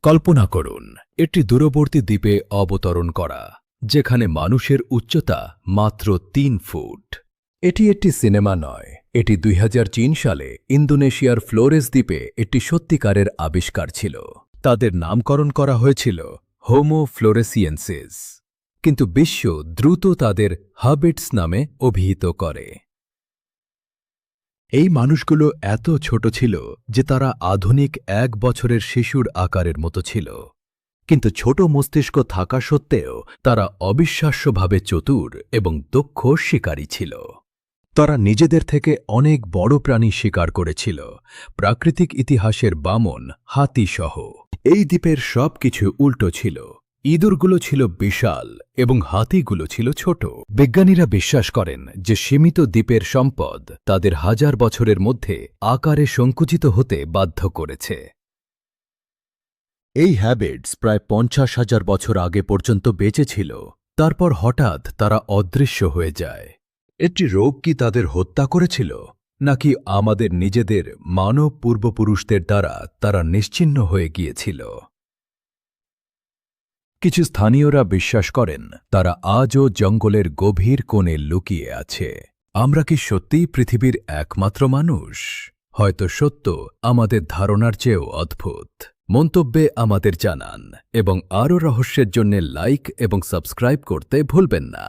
কল্পনা করুন একটি দূরবর্তী দ্বীপে অবতরণ করা, যেখানে মানুষের উচ্চতা মাত্র ৩ ফুট। এটি একটি সিনেমা নয়, এটি ২০০৩ সালে ইন্দোনেশিয়ার ফ্লোরেস দ্বীপে একটি সত্যিকারের আবিষ্কার ছিল। তাদের নামকরণ করা হয়েছিল হোমো ফ্লোরেসিয়েন্সিস, কিন্তু বিশ্ব দ্রুত তাদের হবিটস নামে অভিহিত করে। এই মানুষগুলো এত ছোট ছিল যে তারা আধুনিক ১ বছরের শিশুর আকারের মতো ছিল, কিন্তু ছোট মস্তিষ্ক থাকা সত্ত্বেও তারা অবিশ্বাস্যভাবে চতুর এবং দক্ষ শিকারী ছিল। তারা নিজেদের থেকে অনেক বড় প্রাণী শিকার করেছিল, প্রাকৃতিক ইতিহাসের বামন, হাতিসহ। এই দ্বীপের সবকিছু উল্টো ছিল। ইঁদুরগুলো ছিল বিশাল এবং হাতিগুলো ছিল ছোট। বিজ্ঞানীরা বিশ্বাস করেন যে সীমিত দ্বীপের সম্পদ তাদের হাজার বছরের মধ্যে আকারে সংকুচিত হতে বাধ্য করেছে। এই হ্যাবিটস প্রায় ৫০,০০০ বছর আগে পর্যন্ত বেঁচে ছিল। তারপর হঠাৎ তারা অদৃশ্য হয়ে যায়। একটি রোগ কি তাদের হত্যা করেছিল, নাকি আমাদের নিজেদের মানব পূর্বপুরুষদের দ্বারা তারা নিশ্চিহ্ন হয়ে গিয়েছিল? কিছু স্থানীয়রা বিশ্বাস করেন তারা আজও জঙ্গলের গভীর কোণে লুকিয়ে আছে। আমরা কি সত্যিই পৃথিবীর একমাত্র মানুষ? হয়তো সত্য আমাদের ধারণার চেয়েও অদ্ভুত। মন্তব্যে আমাদের জানান এবং আরও রহস্যের জন্য লাইক এবং সাবস্ক্রাইব করতে ভুলবেন না।